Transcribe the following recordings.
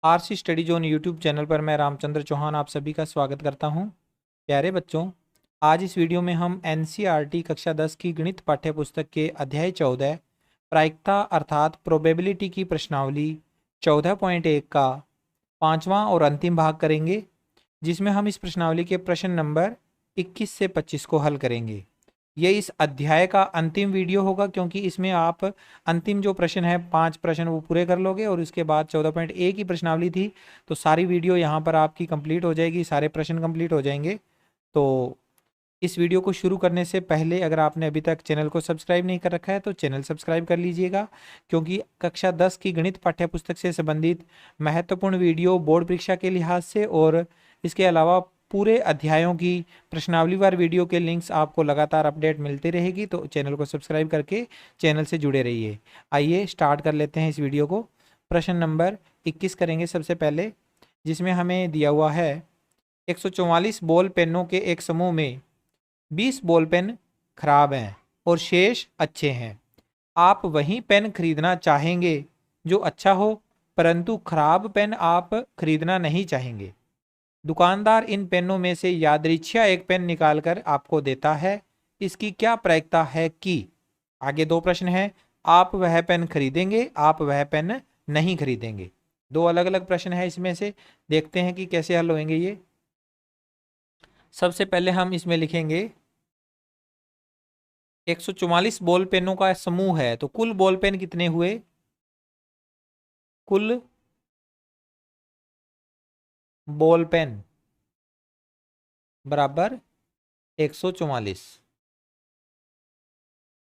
RC study zone YouTube channel पर मैं रामचंद्र चौहान आप सभी का स्वागत करता हूं। प्यारे बच्चों, आज इस वीडियो में हम एनसीईआरटी कक्षा 10 की गणित पाठ्य पुस्तक के अध्याय 14 प्रायिकता अर्थात प्रोबेबिलिटी की प्रश्नावली 14.1 का पांचवा और अंतिम भाग करेंगे, जिसमें हम इस प्रश्नावली के प्रश्न नंबर 21 से 25 को हल करेंगे। ये इस अध्याय का अंतिम वीडियो होगा, क्योंकि इसमें आप अंतिम जो प्रश्न है 5 प्रश्न वो पूरे कर लोगे और उसके बाद 14.1 की प्रश्नावली थी, तो सारी वीडियो यहाँ पर आपकी कंप्लीट हो जाएगी, सारे प्रश्न कंप्लीट हो जाएंगे। तो इस वीडियो को शुरू करने से पहले अगर आपने अभी तक चैनल को सब्सक्राइब नहीं कर रखा है तो चैनल सब्सक्राइब कर लीजिएगा, क्योंकि कक्षा 10 की गणित पाठ्य पुस्तक से संबंधित महत्वपूर्ण वीडियो बोर्ड परीक्षा के लिहाज से और इसके अलावा पूरे अध्यायों की प्रश्नावलीवार वीडियो के लिंक्स आपको लगातार अपडेट मिलती रहेगी। तो चैनल को सब्सक्राइब करके चैनल से जुड़े रहिए। आइए स्टार्ट कर लेते हैं इस वीडियो को। प्रश्न नंबर 21 करेंगे सबसे पहले, जिसमें हमें दिया हुआ है 144 बॉल पेनों के एक समूह में 20 बॉल पेन खराब हैं और शेष अच्छे हैं। आप वही पेन खरीदना चाहेंगे जो अच्छा हो, परंतु खराब पेन आप खरीदना नहीं चाहेंगे। दुकानदार इन पेनों में से यादृच्छिक एक पेन निकालकर आपको देता है। इसकी क्या प्रायिकता है कि आगे दो प्रश्न हैं, आप वह पेन खरीदेंगे, आप वह पेन नहीं खरीदेंगे। दो अलग अलग प्रश्न है इसमें से, देखते हैं कि कैसे हल होंगे ये। सबसे पहले हम इसमें लिखेंगे 144 बॉल पेनों का समूह है, तो कुल बॉल पेन कितने हुए? कुल बॉल पेन बराबर 144।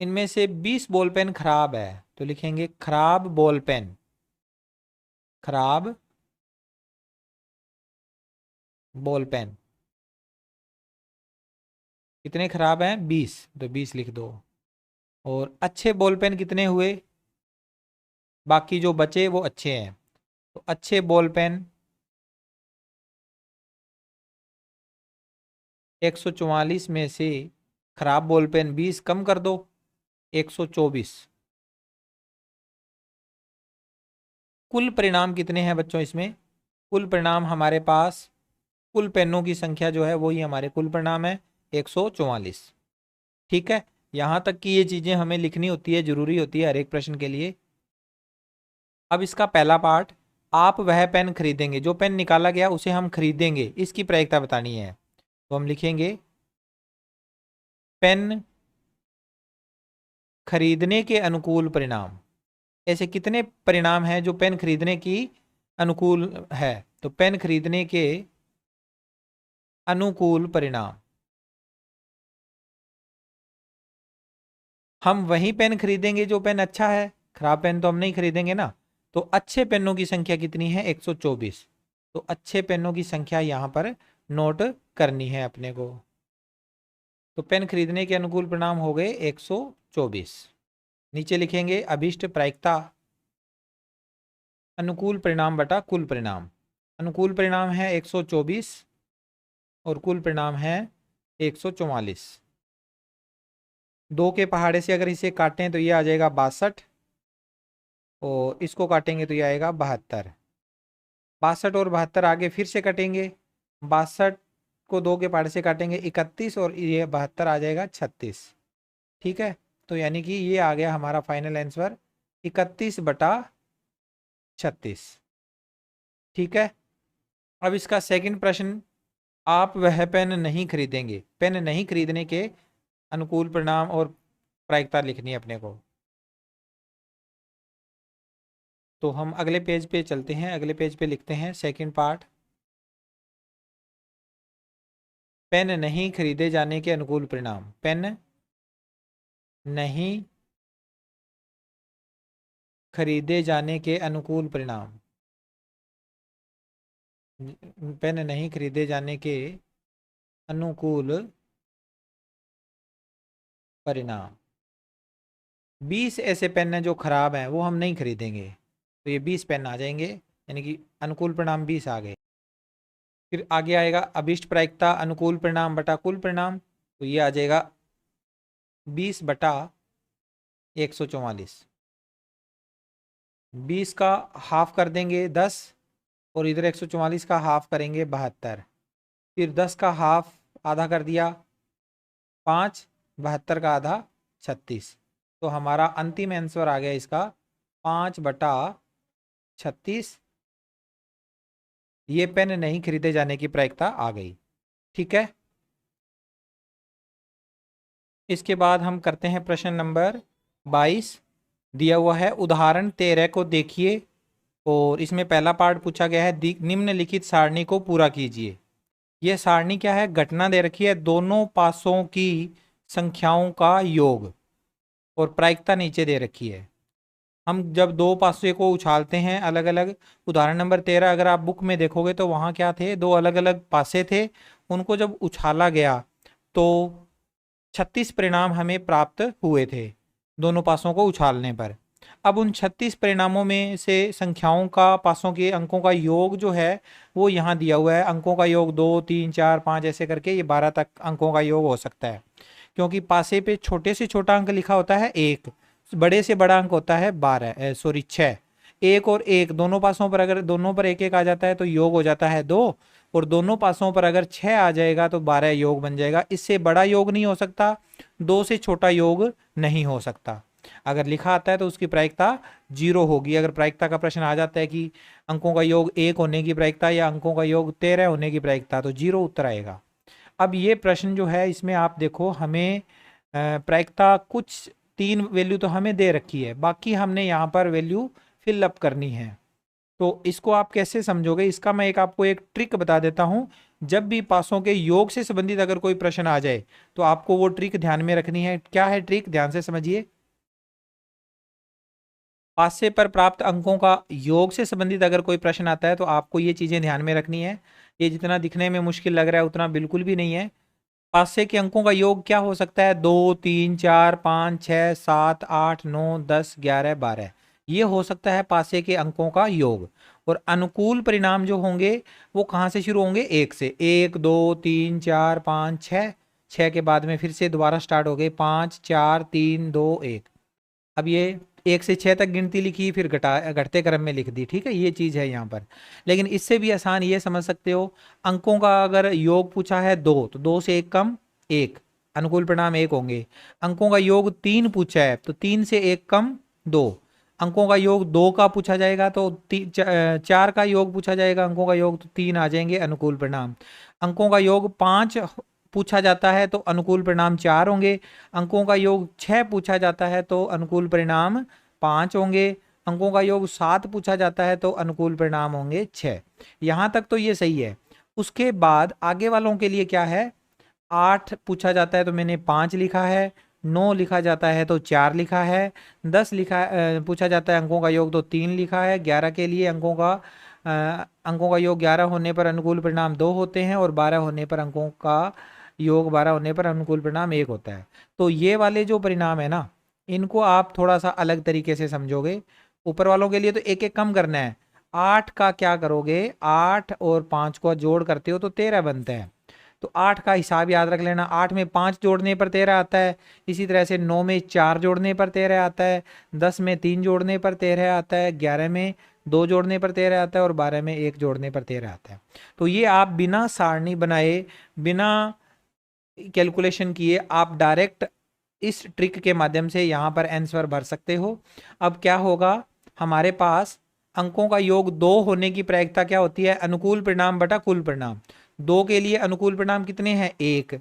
इनमें से 20 बॉल पेन खराब है, तो लिखेंगे खराब बॉल पेन। खराब बॉल पेन कितने खराब हैं? 20, तो 20 लिख दो। और अच्छे बॉल पेन कितने हुए? बाकी जो बचे वो अच्छे हैं, तो अच्छे बॉल पेन 144 में से खराब बॉल पेन 20 कम कर दो, 124। कुल परिणाम कितने हैं बच्चों इसमें? कुल परिणाम हमारे पास कुल पेनों की संख्या जो है वही हमारे कुल परिणाम है 144। ठीक है, यहां तक कि ये चीजें हमें लिखनी होती है, जरूरी होती है हर एक प्रश्न के लिए। अब इसका पहला पार्ट, आप वह पेन खरीदेंगे, जो पेन निकाला गया उसे हम खरीदेंगे, इसकी प्रायिकता बतानी है। तो हम लिखेंगे पेन खरीदने के अनुकूल परिणाम। ऐसे कितने परिणाम हैं जो पेन खरीदने की अनुकूल है? तो पेन खरीदने के अनुकूल परिणाम, हम वही पेन खरीदेंगे जो पेन अच्छा है, खराब पेन तो हम नहीं खरीदेंगे ना। तो अच्छे पेनों की संख्या कितनी है? 124। तो अच्छे पेनों की संख्या यहां पर नोट करनी है अपने को। तो पेन खरीदने के अनुकूल परिणाम हो गए 124। नीचे लिखेंगे अभिष्ट प्रायिकता अनुकूल परिणाम बटा कुल परिणाम। अनुकूल परिणाम है 124 और कुल परिणाम है 144। दो के पहाड़े से अगर इसे काटें तो ये आ जाएगा 62, और इसको काटेंगे तो ये आएगा 72। 62 और 72 आगे फिर से कटेंगे, 62 को दो के पहाड़े से काटेंगे 31, और ये 72 आ जाएगा 36। ठीक है, तो यानी कि ये आ गया हमारा फाइनल आंसर 31/36। ठीक है, अब इसका सेकंड प्रश्न, आप वह पेन नहीं खरीदेंगे। पेन नहीं खरीदने के अनुकूल परिणाम और प्रायिकता लिखनी है अपने को। तो हम अगले पेज पे चलते हैं, अगले पेज पे लिखते हैं सेकंड पार्ट, पेन नहीं खरीदे जाने के अनुकूल परिणाम। पेन नहीं खरीदे जाने के अनुकूल परिणाम। पेन नहीं खरीदे जाने के अनुकूल परिणाम। 20 ऐसे पेन हैं जो खराब हैं, वो हम नहीं खरीदेंगे, तो ये 20 पेन आ जाएंगे, यानी कि अनुकूल परिणाम 20 आ गए। फिर आगे आएगा अभिष्ट प्रायिकता अनुकूल परिणाम बटा कुल परिणाम, तो ये आ जाएगा 20/144। 20 का हाफ कर देंगे 10, और इधर 144 का हाफ करेंगे 72, फिर 10 का हाफ आधा कर दिया 5, 72 का आधा 36। तो हमारा अंतिम आंसर आ गया इसका 5/36। ये पेन नहीं खरीदे जाने की प्रायिकता आ गई। ठीक है, इसके बाद हम करते हैं प्रश्न नंबर 22। दिया हुआ है उदाहरण 13 को देखिए और इसमें पहला पार्ट पूछा गया है निम्नलिखित सारणी को पूरा कीजिए। यह सारणी क्या है, घटना दे रखी है, दोनों पासों की संख्याओं का योग और प्रायिकता नीचे दे रखी है। हम जब दो पासे को उछालते हैं अलग अलग, उदाहरण नंबर 13 अगर आप बुक में देखोगे तो वहां क्या थे, दो अलग अलग पासे थे, उनको जब उछाला गया तो 36 परिणाम हमें प्राप्त हुए थे दोनों पासों को उछालने पर। अब उन 36 परिणामों में से संख्याओं का, पासों के अंकों का योग जो है वो यहाँ दिया हुआ है। अंकों का योग 2 3 4 5 ऐसे करके ये 12 तक अंकों का योग हो सकता है, क्योंकि पासे पे छोटे से छोटा अंक लिखा होता है 1, बड़े से बड़ा अंक होता है 6। 1 और 1 दोनों पासों पर अगर दोनों पर 1 1 आ जाता है तो योग हो जाता है 2, और दोनों पासों पर अगर 6 आ जाएगा तो 12 योग बन जाएगा। इससे बड़ा योग नहीं हो सकता, 2 से छोटा योग नहीं हो सकता। अगर लिखा आता है तो उसकी प्रायिकता 0 होगी। अगर प्रायिकता का प्रश्न आ जाता है कि अंकों का योग 1 होने की प्रायिकता या अंकों का योग 13 होने की प्रायिकता, तो 0 उत्तर आएगा। अब ये प्रश्न जो है इसमें आप देखो, हमें प्रायिकता कुछ 3 वैल्यू तो हमें दे रखी है, बाकी हमने यहाँ पर वैल्यू फिल अप करनी है। तो इसको आप कैसे समझोगे, इसका मैं आपको एक ट्रिक बता देता हूं। जब भी पासों के योग से संबंधित अगर कोई प्रश्न आ जाए तो आपको वो ट्रिक ध्यान में रखनी है। क्या है ट्रिक, ध्यान से समझिए। पासे पर प्राप्त अंकों का योग से संबंधित अगर कोई प्रश्न आता है तो आपको ये चीजें ध्यान में रखनी है। ये जितना दिखने में मुश्किल लग रहा है उतना बिल्कुल भी नहीं है। पासे के अंकों का योग क्या हो सकता है, 2 3 4 5 6 7 8 9 10 11 12, ये हो सकता है पासे के अंकों का योग। और अनुकूल परिणाम जो होंगे वो कहाँ से शुरू होंगे, 1 से। 1 2 3 4 5 6, 6 के बाद में फिर से दोबारा स्टार्ट हो गए 5 4 3 2 1। अब ये 1 से 6 तक गिनती लिखी, फिर घटते क्रम में लिख दी। ठीक है, ये चीज़ है यहाँ पर। लेकिन इससे भी आसान ये समझ सकते हो, अंकों का अगर योग पूछा है 2 तो 2 से 1 कम 1, अनुकूल परिणाम 1 होंगे। अंकों का योग 3 पूछा है तो 3 से 1 कम 2, अंकों का योग 2 का पूछा जाएगा तो 4 का योग पूछा जाएगा, अंकों का योग तो 3 आ जाएंगे अनुकूल परिणाम। अंकों का योग 5 पूछा जाता है तो अनुकूल परिणाम 4 होंगे। अंकों का योग 6 पूछा जाता है तो अनुकूल परिणाम 5 होंगे। अंकों का योग 7 पूछा जाता है तो अनुकूल परिणाम होंगे 6। यहाँ तक तो ये सही है। उसके बाद आगे वालों के लिए क्या है, 8 पूछा जाता है तो मैंने 5 लिखा है, 9 लिखा जाता है तो 4 लिखा है, 10 पूछा जाता है अंकों का योग तो 3 लिखा है, 11 के लिए अंकों का योग 11 होने पर अनुकूल परिणाम 2 होते हैं, और 12 होने पर अंकों का योग 12 होने पर अनुकूल परिणाम 1 होता है। तो ये वाले जो परिणाम है ना, इनको आप थोड़ा सा अलग तरीके से समझोगे। ऊपर वालों के लिए तो एक एक कम करना है। 8 का क्या करोगे, 8 और 5 को जोड़ करते हो तो 13 बनता है, तो 8 का हिसाब याद रख लेना। 8 में 5 जोड़ने पर 13 आता है, इसी तरह से 9 में 4 जोड़ने पर 13 आता है, 10 में 3 जोड़ने पर 13 आता है, 11 में 2 जोड़ने पर 13 आता है, और 12 में 1 जोड़ने पर 13 आता है। तो ये आप बिना सारणी बनाए, बिना कैलकुलेशन किए आप डायरेक्ट इस ट्रिक के माध्यम से यहाँ पर आंसर भर सकते हो। अब क्या होगा, हमारे पास अंकों का योग 2 होने की प्रायिकता क्या होती है, अनुकूल परिणाम बटा कुल परिणाम। 2 के लिए अनुकूल परिणाम कितने हैं, 1,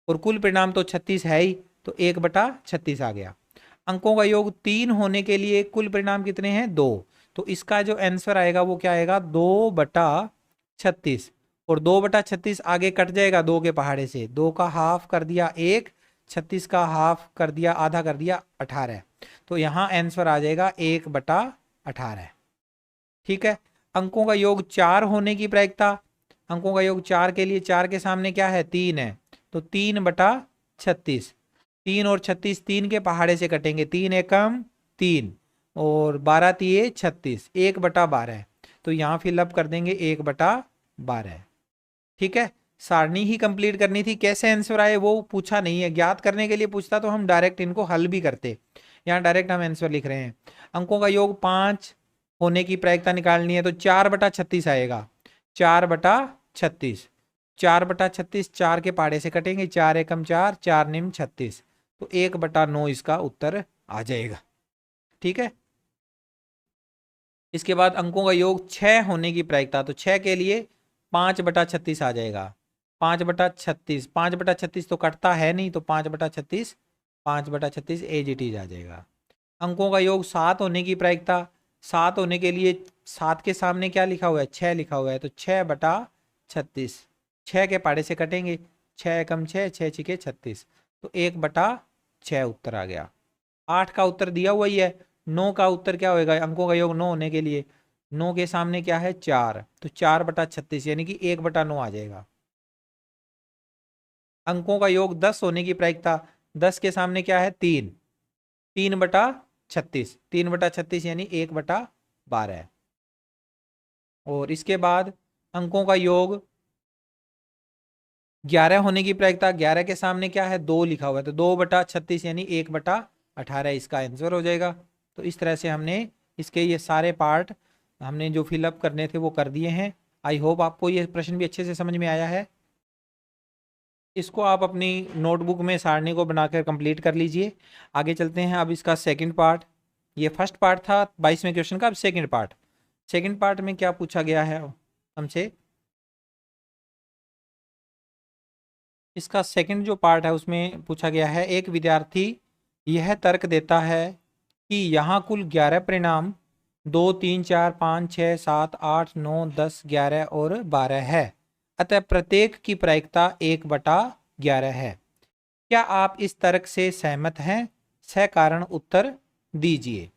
और कुल परिणाम तो 36 है ही, तो 1/36 आ गया। अंकों का योग 3 होने के लिए कुल परिणाम कितने हैं, 2, तो इसका जो आंसर आएगा वो क्या आएगा, 2/36। और 2/36 आगे कट जाएगा 2 के पहाड़े से, 2 का हाफ कर दिया 1, 36 का हाफ कर दिया, आधा कर दिया 18, तो यहाँ आंसर आ जाएगा 1/18। ठीक है, अंकों का योग 4 होने की प्रायिकता, अंकों का योग 4 के लिए 4 के सामने क्या है, 3 है, तो 3/36। 3 और 36 3 के पहाड़े से कटेंगे, 3 एकम 3 और 12 तिये 36, 1/12, तो यहाँ फिलअप कर देंगे 1/12। ठीक है, सारणी ही कंप्लीट करनी थी, कैसे आंसर आए वो पूछा नहीं है। ज्ञात करने के लिए पूछता तो हम डायरेक्ट इनको हल भी करते, यहाँ डायरेक्ट हम आंसर लिख रहे हैं। अंकों का योग 5 होने की प्रायिकता निकालनी है तो 4/36 आएगा। 4/36, 4/36 4 के पहाड़े से कटेंगे, 4 एकम 4, 4 निम 36, तो 1/9 इसका उत्तर आ जाएगा। ठीक है। इसके बाद अंकों का योग 6 होने की प्रायिकता, तो 6 के लिए 5/36 आ जाएगा। 5/36, 5/36 तो कटता है नहीं, तो 5/36, 5/36 एज इट इज आ जाएगा। अंकों का योग 7 होने की प्रायिकता, 7 होने के लिए 7 के सामने क्या लिखा हुआ है, 6 लिखा हुआ है, तो 6/36, 6 के पहाड़े से कटेंगे, 6 एकम 6, 6 छिके 36, तो 1/6 उत्तर आ गया। 8 का उत्तर दिया हुआ ही है। 9 का उत्तर क्या होएगा, अंकों का योग 9 होने के लिए 9 के सामने क्या है 4, तो 4/36 यानी कि 1/9 आ जाएगा। अंकों का योग 10 होने की प्रायिकता, 10 के सामने क्या है 3, 3/36, 3/36 यानी 1/12। और इसके बाद अंकों का योग 11 होने की प्रायिकता, 11 के सामने क्या है 2 लिखा हुआ है, तो 2/36 यानी 1/18 इसका आंसर हो जाएगा। तो इस तरह से हमने इसके ये सारे पार्ट हमने जो फिलअप करने थे वो कर दिए हैं। आई होप आपको ये प्रश्न भी अच्छे से समझ में आया है। इसको आप अपनी नोटबुक में सारणी को बनाकर कंप्लीट कर लीजिए। आगे चलते हैं अब इसका सेकंड पार्ट। ये फर्स्ट पार्ट था 22वें क्वेश्चन का। अब सेकंड पार्ट, सेकंड पार्ट में क्या पूछा गया है हमसे, इसका सेकंड जो पार्ट है उसमें पूछा गया है, एक विद्यार्थी यह तर्क देता है कि यहाँ कुल 11 परिणाम 2, 3, 4, 5, 6, 7, 8, 9, 10, 11 और 12 है, अतः प्रत्येक की प्रायिकता 1/11 है। क्या आप इस तर्क से सहमत हैं? सकारण उत्तर दीजिए।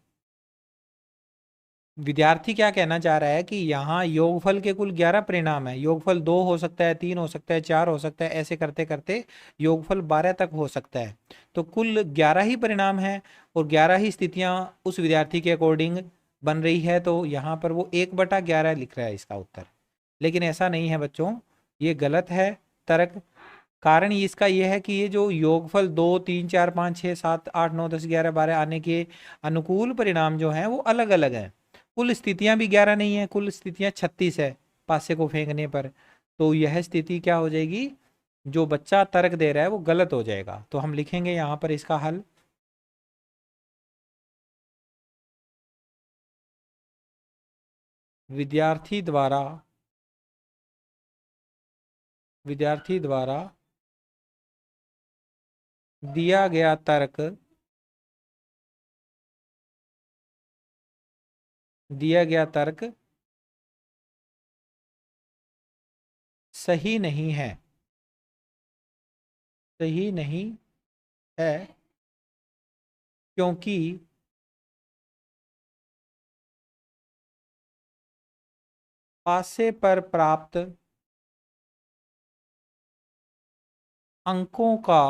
विद्यार्थी क्या कहना चाह रहा है कि यहाँ योगफल के कुल 11 परिणाम है। योगफल 2 हो सकता है, 3 हो सकता है, 4 हो सकता है, ऐसे करते करते योगफल 12 तक हो सकता है। तो कुल 11 ही परिणाम है और 11 ही स्थितियां उस विद्यार्थी के अकॉर्डिंग बन रही है, तो यहाँ पर वो 1/11 लिख रहा है इसका उत्तर। लेकिन ऐसा नहीं है बच्चों, ये गलत है तर्क। कारण इसका यह है कि ये जो योगफल 2, 3, 4, 5, 6, 7, 8, 9, 10, 11, 12 आने के अनुकूल परिणाम जो हैं वो अलग अलग हैं। कुल स्थितियां भी 11 नहीं है, कुल स्थितियां 36 है पासे को फेंकने पर। तो यह स्थिति क्या हो जाएगी, जो बच्चा तर्क दे रहा है वो गलत हो जाएगा। तो हम लिखेंगे यहां पर इसका हल, विद्यार्थी द्वारा विद्यार्थी द्वारा दिया गया तर्क, दिया गया तर्क सही नहीं है, सही नहीं है, क्योंकि पासे पर प्राप्त अंकों का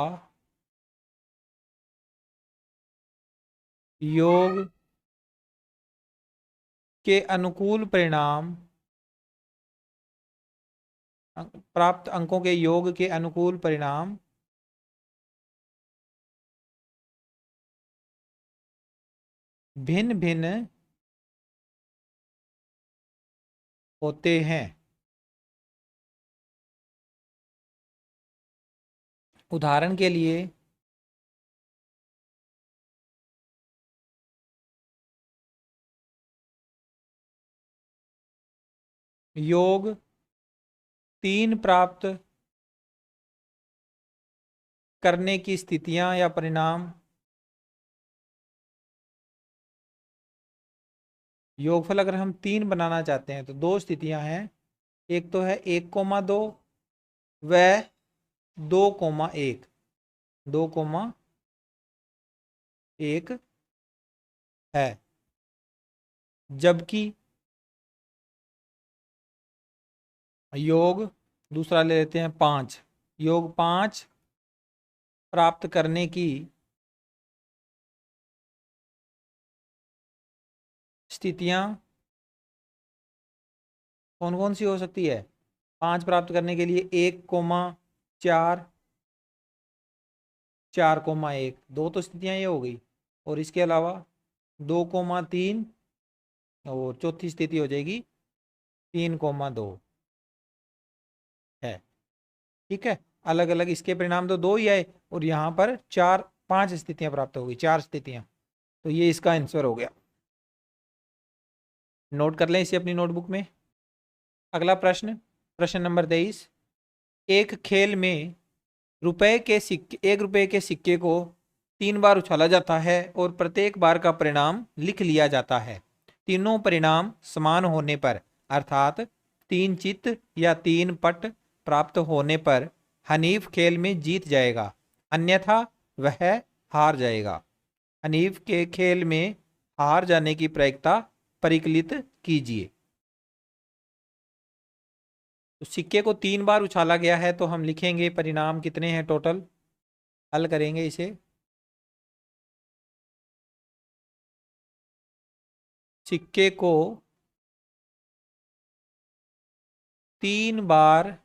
योग के अनुकूल परिणाम, प्राप्त अंकों के योग के अनुकूल परिणाम भिन्न भिन्न होते हैं। उदाहरण के लिए योग 3 प्राप्त करने की स्थितियां या परिणाम, योगफल अगर हम 3 बनाना चाहते हैं तो 2 स्थितियां हैं। एक तो है 1,2 व 2,1, 2,1 है। जबकि योग दूसरा ले लेते हैं 5, योग 5 प्राप्त करने की स्थितियां कौन कौन सी हो सकती है। 5 प्राप्त करने के लिए 1,4, 4,1, 2 तो स्थितियां ये हो गई, और इसके अलावा 2,3 और चौथी स्थिति हो जाएगी 3,2 है। ठीक है, अलग अलग इसके परिणाम तो 2 ही आए और यहाँ पर 5 स्थितियां प्राप्त हो गई, 4 स्थितियां। तो ये इसका आंसर हो गया। नोट कर लें इसे अपनी नोटबुक में। अगला प्रश्न, प्रश्न नंबर 23। एक खेल में एक रुपए के सिक्के को 3 बार उछाला जाता है और प्रत्येक बार का परिणाम लिख लिया जाता है। तीनों परिणाम समान होने पर, अर्थात 3 चित्त या 3 पट प्राप्त होने पर हनीफ खेल में जीत जाएगा, अन्यथा वह हार जाएगा। हनीफ के खेल में हार जाने की प्रायिकता परिकलित कीजिए। तो सिक्के को 3 बार उछाला गया है तो हम लिखेंगे परिणाम कितने हैं टोटल, हल करेंगे इसे। सिक्के को 3 बार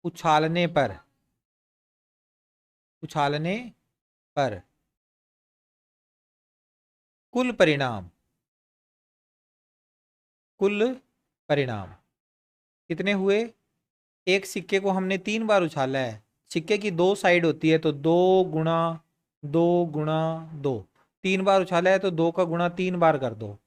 उछालने पर कुल परिणाम कितने हुए। एक सिक्के को हमने 3 बार उछाला है, सिक्के की 2 साइड होती है तो 2 गुणा 2 गुणा 2, 3 बार उछाला है तो 2 का गुणा 3 बार कर दो,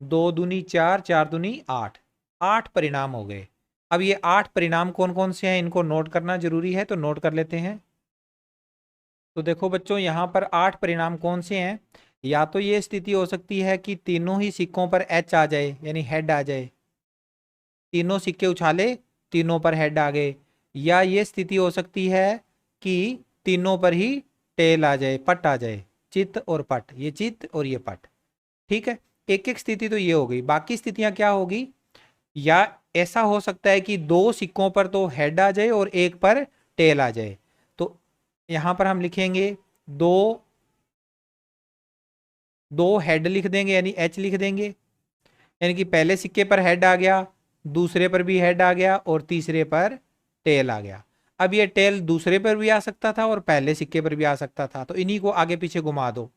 2 दूनी 4, 4 दूनी 8, 8 परिणाम हो गए। अब ये 8 परिणाम कौन कौन से हैं इनको नोट करना जरूरी है, तो नोट कर लेते हैं। तो देखो बच्चों, यहाँ पर 8 परिणाम कौन से हैं। या तो ये स्थिति हो सकती है कि तीनों ही सिक्कों पर एच आ जाए, यानी हेड आ जाए, तीनों सिक्के उछाले तीनों पर हेड आ गए। या ये स्थिति हो सकती है कि तीनों पर ही टेल आ जाए, पट आ जाए, चित्त और पट, ये चित्त और ये पट। ठीक है, एक एक स्थिति तो ये हो गई। बाकी स्थितियां क्या होगी, या ऐसा हो सकता है कि 2 सिक्कों पर तो हेड आ जाए और एक पर टेल आ जाए। तो यहां पर हम लिखेंगे दो दो हेड लिख देंगे, यानी एच लिख देंगे, यानी कि पहले सिक्के पर हेड आ गया, दूसरे पर भी हेड आ गया और तीसरे पर टेल आ गया। अब ये टेल दूसरे पर भी आ सकता था और पहले सिक्के पर भी आ सकता था, तो इन्हीं को आगे पीछे घुमा दो।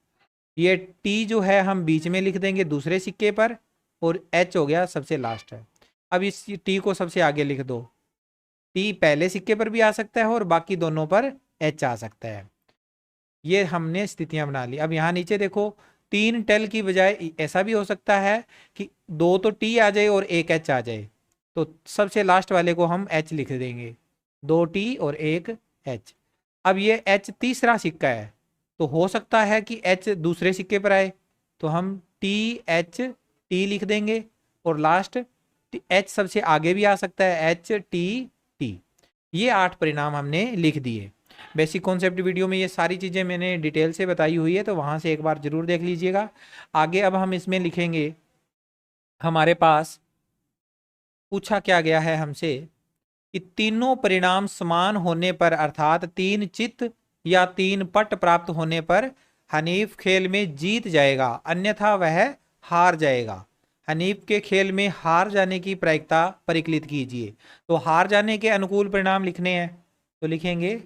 ये टी जो है हम बीच में लिख देंगे दूसरे सिक्के पर और एच हो गया सबसे लास्ट है। अब इस टी को सबसे आगे लिख दो, टी पहले सिक्के पर भी आ सकता है और बाकी दोनों पर एच आ सकता है। ये हमने स्थितियां बना ली। अब यहाँ नीचे देखो, 3 टेल की बजाय ऐसा भी हो सकता है कि 2 तो टी आ जाए और 1 एच आ जाए, तो सबसे लास्ट वाले को हम एच लिख देंगे, 2 टी और 1 एच। अब ये एच तीसरा सिक्का है तो हो सकता है कि एच दूसरे सिक्के पर आए, तो हम टी एच टी लिख देंगे और लास्ट एच सबसे आगे भी आ सकता है, एच टी टी। ये 8 परिणाम हमने लिख दिए। बेसिक कॉन्सेप्ट वीडियो में ये सारी चीज़ें मैंने डिटेल से बताई हुई है, तो वहाँ से एक बार जरूर देख लीजिएगा। आगे अब हम इसमें लिखेंगे, हमारे पास पूछा क्या गया है हमसे कि तीनों परिणाम समान होने पर, अर्थात 3 चित्त या 3 पट प्राप्त होने पर हनीफ खेल में जीत जाएगा, अन्यथा वह हार जाएगा। हनीफ के खेल में हार जाने की प्रायिकता परिकलित कीजिए। तो हार जाने के अनुकूल परिणाम लिखने हैं, तो लिखेंगे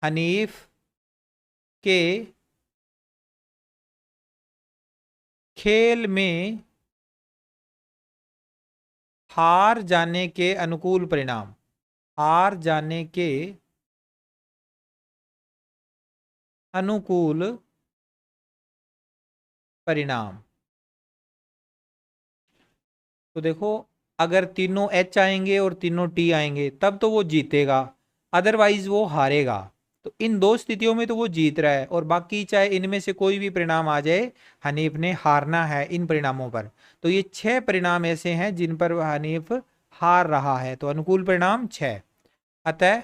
हनीफ के खेल में हार जाने के अनुकूल परिणाम, हार जाने के अनुकूल परिणाम। तो देखो, अगर तीनों एच आएंगे और तीनों टी आएंगे तब तो वो जीतेगा, अदरवाइज वो हारेगा। तो इन 2 स्थितियों में तो वो जीत रहा है और बाकी चाहे इनमें से कोई भी परिणाम आ जाए, हनीफ ने हारना है इन परिणामों पर। तो ये 6 परिणाम ऐसे हैं जिन पर हनीफ हार रहा है, तो अनुकूल परिणाम 6। अतः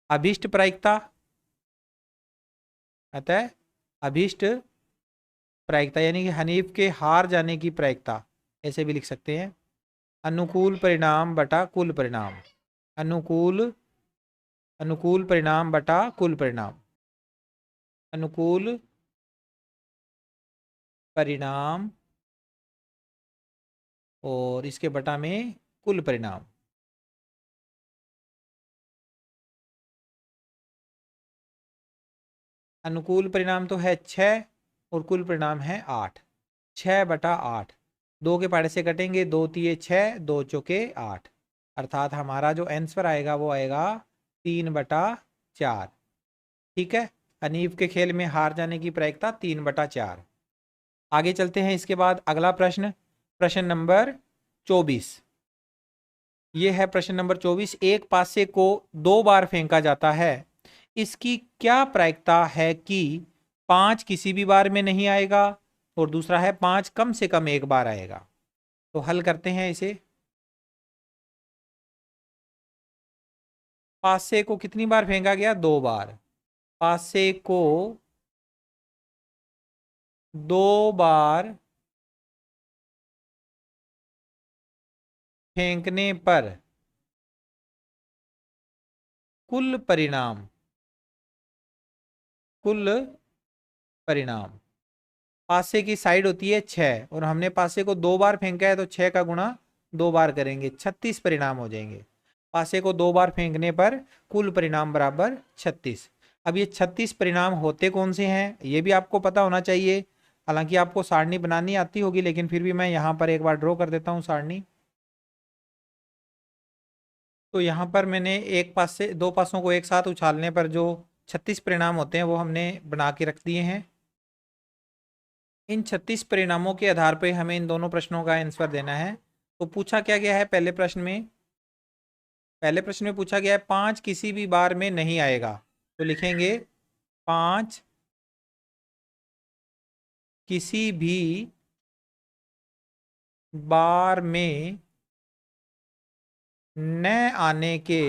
अभिष्ट प्रायिकता, अतः अभिष्ट प्रायिकता यानी कि हनीफ के हार जाने की प्रायिकता, ऐसे भी लिख सकते हैं, अनुकूल परिणाम बटा कुल परिणाम, अनुकूल अनुकूल परिणाम बटा कुल परिणाम, अनुकूल परिणाम और इसके बटा में कुल परिणाम। अनुकूल परिणाम तो है 6 और कुल परिणाम है 8। 6/8, 2 के पहाड़े से कटेंगे, 2 तिये 6, 2 चौके 8, अर्थात हमारा जो आंसर आएगा वो आएगा 3/4। ठीक है, अनीफ के खेल में हार जाने की प्रायिकता 3/4। आगे चलते हैं। इसके बाद अगला प्रश्न, प्रश्न नंबर 24। ये है प्रश्न नंबर 24। एक पासे को 2 बार फेंका जाता है, इसकी क्या प्रायिकता है कि 5 किसी भी बार में नहीं आएगा, और दूसरा है 5 कम से कम एक बार आएगा। तो हल करते हैं इसे। पासे को कितनी बार फेंका गया? 2 बार। पासे को 2 बार फेंकने पर कुल परिणाम पासे की साइड होती है 6 और हमने पासे को 2 बार फेंका है, तो 6 का गुणा 2 बार करेंगे, 36 परिणाम हो जाएंगे। पासे को 2 बार फेंकने पर कुल परिणाम बराबर 36। अब ये 36 परिणाम होते कौन से हैं ये भी आपको पता होना चाहिए। हालांकि आपको सारणी बनानी आती होगी, लेकिन फिर भी मैं यहाँ पर एक बार ड्रॉ कर देता हूँ सारणी। तो यहाँ पर मैंने एक पास से 2 पासों को एक साथ उछालने पर जो 36 परिणाम होते हैं वो हमने बना के रख दिए हैं। इन 36 परिणामों के आधार पर हमें इन दोनों प्रश्नों का आंसर देना है। तो पूछा क्या गया है पहले प्रश्न में? पहले प्रश्न में पूछा गया है 5 किसी भी बार में नहीं आएगा, तो लिखेंगे 5 किसी भी बार में न आने के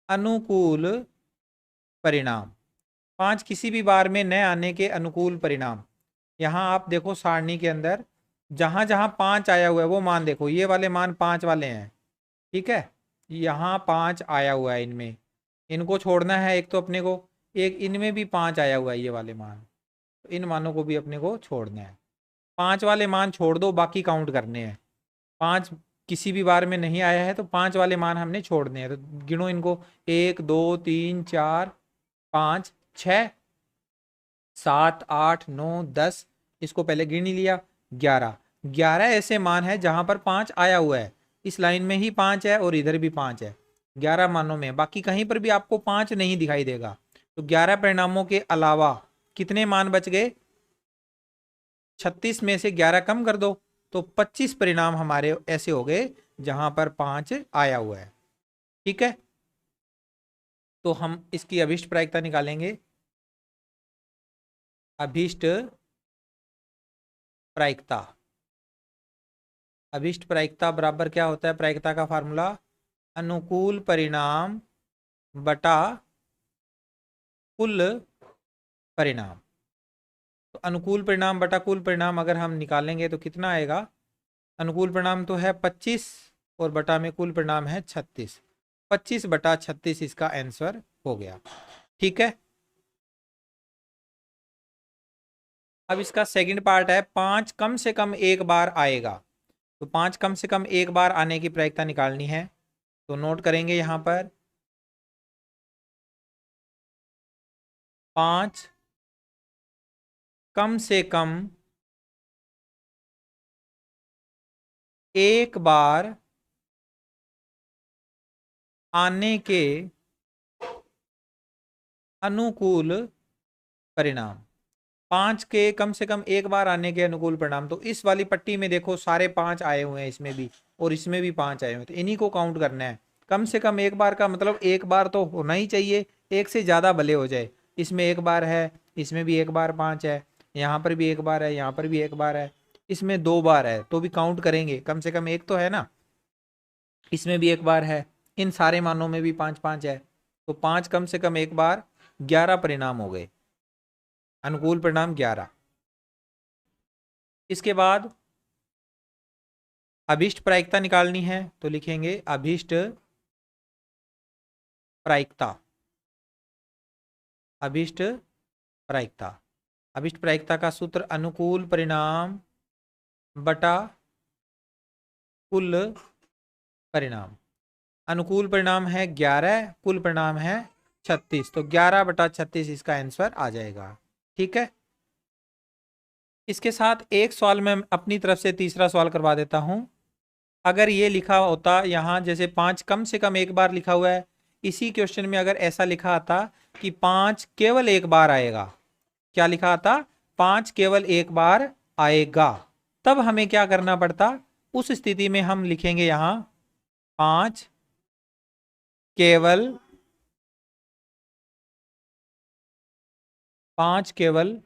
अनुकूल परिणाम। 5 किसी भी बार में न आने के अनुकूल परिणाम। यहां आप देखो सारणी के अंदर जहां जहां 5 आया हुआ है वो मान देखो, ये वाले मान 5 वाले हैं। ठीक है, यहाँ 5 आया हुआ है, इनमें इनको छोड़ना है। एक तो अपने को एक इनमें भी 5 आया हुआ है, ये वाले मान, तो इन मानों को भी अपने को छोड़ना है। 5 वाले मान छोड़ दो, बाकी काउंट करने हैं। 5 किसी भी बार में नहीं आया है, तो 5 वाले मान हमने छोड़ने हैं। तो गिनो इनको, 1 2 3 4 5 6 7 8 9 10, इसको पहले गिन ही लिया। 11 ऐसे मान है जहां पर 5 आया हुआ है। इस लाइन में ही 5 है और इधर भी 5 है। 11 मानों में बाकी कहीं पर भी आपको 5 नहीं दिखाई देगा। तो 11 परिणामों के अलावा कितने मान बच गए? 36 में से 11 कम कर दो तो 25 परिणाम हमारे ऐसे हो गए जहां पर 5 आया हुआ है। ठीक है, तो हम इसकी अभिष्ट प्रायिकता निकालेंगे। अभिष्ट प्रायिकता, अभिष्ट प्रायिकता बराबर क्या होता है? प्रायिकता का फार्मूला अनुकूल परिणाम बटा कुल परिणाम। तो अनुकूल परिणाम बटा कुल परिणाम अगर हम निकालेंगे तो कितना आएगा? अनुकूल परिणाम तो है 25 और बटा में कुल परिणाम है 36। 25/36 इसका आंसर हो गया। ठीक है, अब इसका सेकंड पार्ट है 5 कम से कम एक बार आएगा। तो 5 कम से कम एक बार आने की प्रायिकता निकालनी है। तो नोट करेंगे यहां पर 5 कम से कम एक बार आने के अनुकूल परिणाम। 5 के कम से कम एक बार आने के अनुकूल परिणाम। तो इस वाली पट्टी में देखो सारे 5 आए हुए हैं, इसमें भी और इसमें भी 5 आए हुए हैं, तो इन्हीं को काउंट करना है। कम से कम एक बार का मतलब एक बार तो होना ही चाहिए, एक से ज्यादा भले हो जाए। इसमें एक बार है, इसमें भी एक बार 5 है, यहाँ पर भी एक बार है, यहाँ पर भी एक बार है, इसमें 2 बार है, तो भी काउंट करेंगे, कम से कम एक तो है ना। इसमें भी एक बार है, इन सारे मानों में भी 5 5 है, तो 5 कम से कम एक बार, 11 परिणाम हो गए, अनुकूल परिणाम 11। इसके बाद अभिष्ट प्रायिकता निकालनी है, तो लिखेंगे अभिष्ट प्रायिकता। अभिष्ट प्रायिकता, अभिष्ट प्रायिकता का सूत्र अनुकूल परिणाम बटा कुल परिणाम। अनुकूल परिणाम है 11, कुल परिणाम है 36, तो 11/36 इसका आंसर आ जाएगा। ठीक है, इसके साथ एक सवाल मैं अपनी तरफ से तीसरा सवाल करवा देता हूं। अगर ये लिखा होता यहाँ, जैसे 5 कम से कम एक बार लिखा हुआ है, इसी क्वेश्चन में अगर ऐसा लिखा आता कि 5 केवल एक बार आएगा, क्या लिखा आता, 5 केवल एक बार आएगा, तब हमें क्या करना पड़ता। उस स्थिति में हम लिखेंगे यहां 5 केवल 5 केवल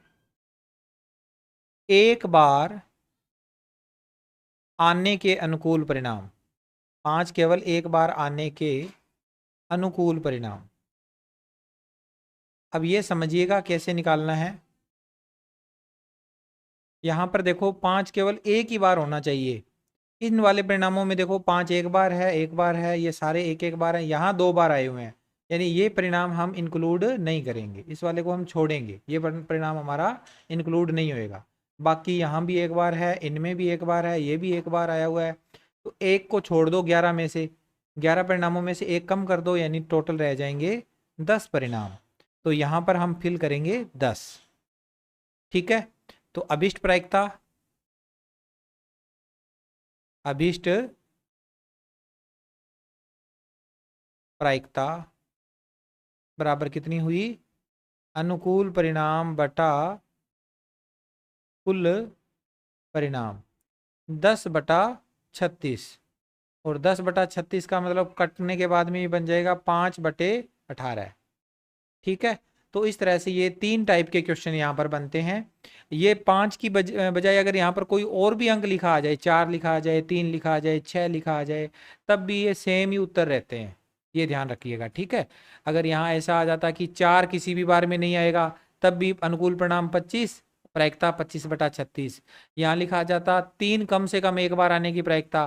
एक बार आने के अनुकूल परिणाम, 5 केवल एक बार आने के अनुकूल परिणाम। अब ये समझिएगा कैसे निकालना है। यहां पर देखो 5 केवल एक ही बार होना चाहिए। इन वाले परिणामों में देखो 5 एक बार है, एक बार है, ये सारे एक एक बार है, यहाँ 2 बार आए हुए हैं, यानी ये परिणाम हम इंक्लूड नहीं करेंगे, इस वाले को हम छोड़ेंगे, ये परिणाम हमारा इंक्लूड नहीं होएगा। बाकी यहाँ भी एक बार है, इनमें भी एक बार है, ये भी एक बार आया हुआ है, तो एक को छोड़ दो 11 में से, 11 परिणामों में से एक कम कर दो, यानी टोटल रह जाएंगे 10 परिणाम। तो यहाँ पर हम फिल करेंगे 10। ठीक है, तो अभिष्ट प्रायिकता, अभिष्ट प्रायिकता बराबर कितनी हुई, अनुकूल परिणाम बटा कुल परिणाम, 10/36, और 10/36 का मतलब कटने के बाद में ये बन जाएगा 5/18। ठीक है, तो इस तरह से ये 3 टाइप के क्वेश्चन यहाँ पर बनते हैं। ये 5 की बजाय अगर यहाँ पर कोई और भी अंक लिखा आ जाए, 4 लिखा आ जाए, 3 लिखा आ जाए, 6 लिखा आ जाए, तब भी ये सेम ही उत्तर रहते हैं, ये ध्यान रखिएगा। ठीक है, अगर यहाँ ऐसा आ जाता कि 4 किसी भी बार में नहीं आएगा, तब भी अनुकूल परिणाम 25, प्रायिकता 25/36। यहाँ लिखा आ जाता 3 कम से कम एक बार आने की प्रायिकता,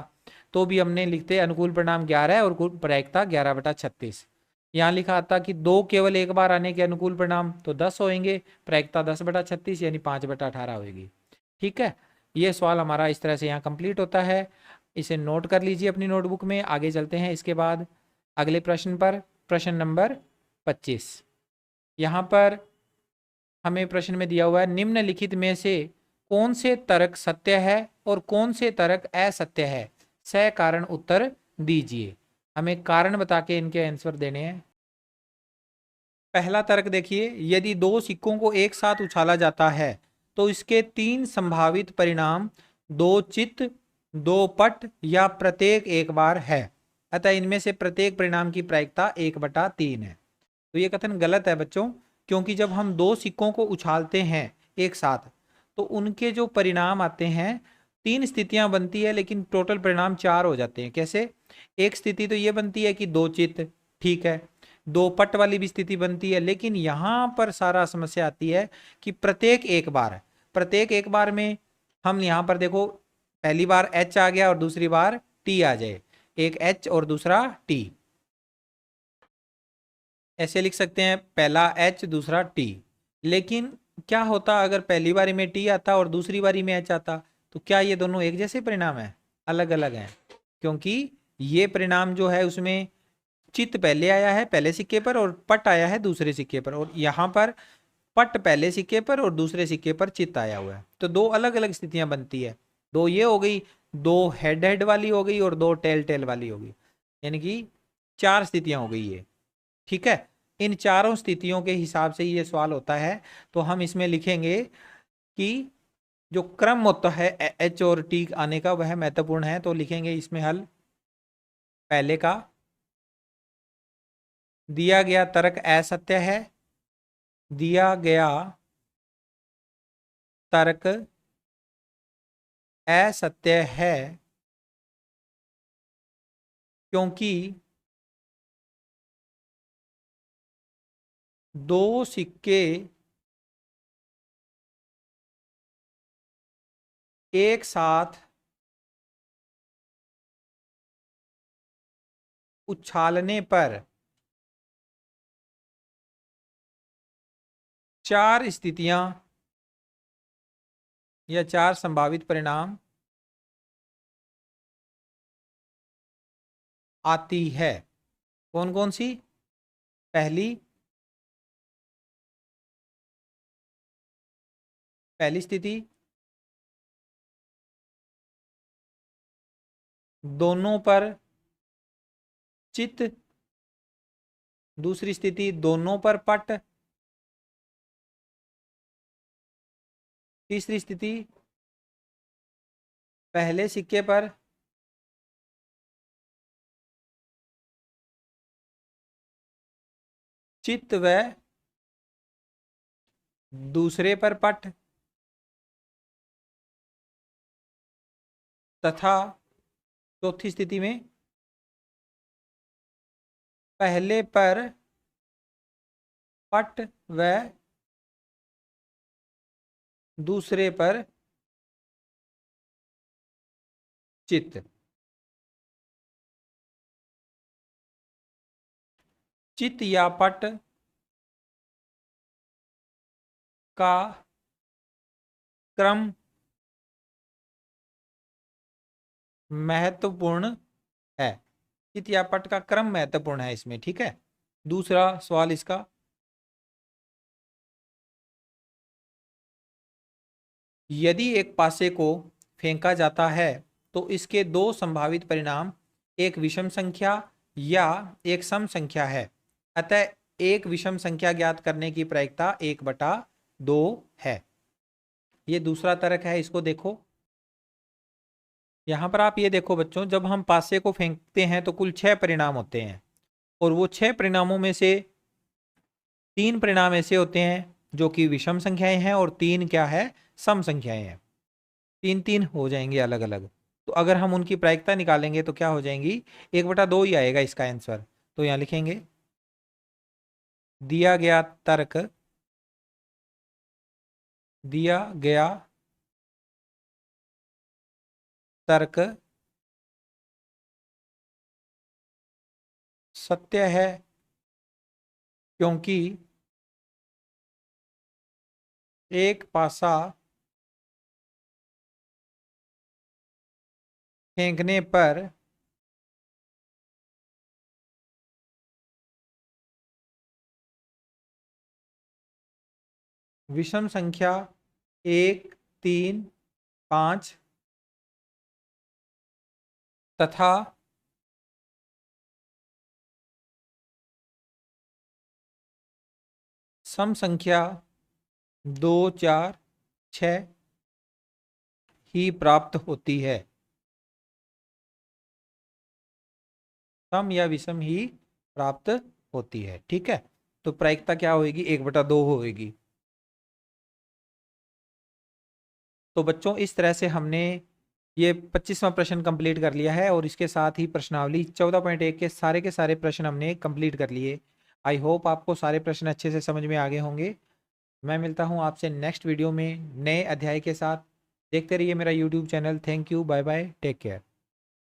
तो भी हमने लिखते अनुकूल परिणाम 11 है और प्रायिकता 11/36। यहाँ लिखा आता कि 2 केवल एक बार आने के अनुकूल परिणाम, तो 10 होंगे, प्रायिकता 10/36 यानी 5/18 होगी। ठीक है, ये सवाल हमारा इस तरह से यहाँ कंप्लीट होता है। इसे नोट कर लीजिए अपनी नोटबुक में। आगे चलते हैं इसके बाद अगले प्रश्न पर, प्रश्न नंबर 25। यहाँ पर हमें प्रश्न में दिया हुआ है, निम्नलिखित में से कौन से तर्क सत्य है और कौन से तर्क असत्य है, सकारण उत्तर दीजिए। हमें कारण बता के इनके आंसर देने हैं। पहला तर्क देखिए, यदि 2 सिक्कों को एक साथ उछाला जाता है तो इसके 3 संभावित परिणाम 2 चित्त, 2 पट या प्रत्येक एक बार है, अतः इनमें से प्रत्येक परिणाम की प्रायिकता 1/3 है। तो ये कथन गलत है बच्चों, क्योंकि जब हम 2 सिक्कों को उछालते हैं एक साथ, तो उनके जो परिणाम आते हैं, 3 स्थितियां बनती है, लेकिन टोटल परिणाम 4 हो जाते हैं। कैसे? एक स्थिति तो ये बनती है कि 2 चित्त, ठीक है, 2 पट वाली भी स्थिति बनती है, लेकिन यहां पर सारा समस्या आती है कि प्रत्येक एक बार, प्रत्येक एक बार में हम यहां पर देखो, पहली बार H आ गया और दूसरी बार T आ जाए, एक H और दूसरा T, ऐसे लिख सकते हैं, पहला H दूसरा T। लेकिन क्या होता अगर पहली बारी में T आता और दूसरी बारी में H आता, तो क्या ये दोनों एक जैसे परिणाम है? अलग अलग हैं, क्योंकि ये परिणाम जो है उसमें चित्त पहले आया है पहले सिक्के पर और पट आया है दूसरे सिक्के पर, और यहाँ पर पट पहले सिक्के पर और दूसरे सिक्के पर चित्त आया हुआ है, तो 2 अलग अलग स्थितियां बनती है। 2 ये हो गई, 2 हेड हेड वाली हो गई और 2 टेल टेल वाली हो गई, यानी कि 4 स्थितियां हो गई ये। ठीक है, इन चारों स्थितियों के हिसाब से ये सवाल होता है, तो हम इसमें लिखेंगे कि जो क्रम होता है H और T आने का वह महत्वपूर्ण है, तो लिखेंगे इसमें हल, पहले का दिया गया तर्क असत्य है, दिया गया तर्क असत्य है क्योंकि 2 सिक्के एक साथ उछालने पर 4 स्थितियां या 4 संभावित परिणाम आती है। कौन कौन सी? पहली, पहली स्थिति दोनों पर चित, दूसरी स्थिति दोनों पर पट, तीसरी स्थिति पहले सिक्के पर चित व दूसरे पर पट तथा चौथी स्थिति में पहले पर पट व दूसरे पर चित। चित या पट का क्रम महत्वपूर्ण है। चित या पट का क्रम महत्वपूर्ण है इसमें, ठीक है। दूसरा सवाल इसका, यदि एक पासे को फेंका जाता है तो इसके दो संभावित परिणाम एक विषम संख्या या एक सम संख्या है, अतः एक विषम संख्या ज्ञात करने की प्रायिकता 1/2 है। ये दूसरा तर्क है, इसको देखो। यहां पर आप ये देखो बच्चों, जब हम पासे को फेंकते हैं तो कुल 6 परिणाम होते हैं और वो 6 परिणामों में से 3 परिणाम ऐसे होते हैं जो कि विषम संख्याएं हैं और 3 क्या है, सम संख्याएं हैं। 3-3 हो जाएंगे अलग अलग। तो अगर हम उनकी प्रायिकता निकालेंगे तो क्या हो जाएंगी, 1/2 ही आएगा इसका आंसर। तो यहां लिखेंगे दिया गया तर्क सत्य है क्योंकि एक पासा फेंकने पर विषम संख्या 1, 3, 5 तथा सम संख्या 2, 4, 6 ही प्राप्त होती है। सम या विषम ही प्राप्त होती है, ठीक है। तो प्रायिकता क्या होगी, 1/2 होगी। तो बच्चों इस तरह से हमने ये 25वां प्रश्न कंप्लीट कर लिया है और इसके साथ ही प्रश्नावली 14.1 के सारे प्रश्न हमने कंप्लीट कर लिए। आई होप आपको सारे प्रश्न अच्छे से समझ में आ गए होंगे। मैं मिलता हूँ आपसे नेक्स्ट वीडियो में नए अध्याय के साथ। देखते रहिए मेरा YouTube channel. Thank you, bye bye, take care.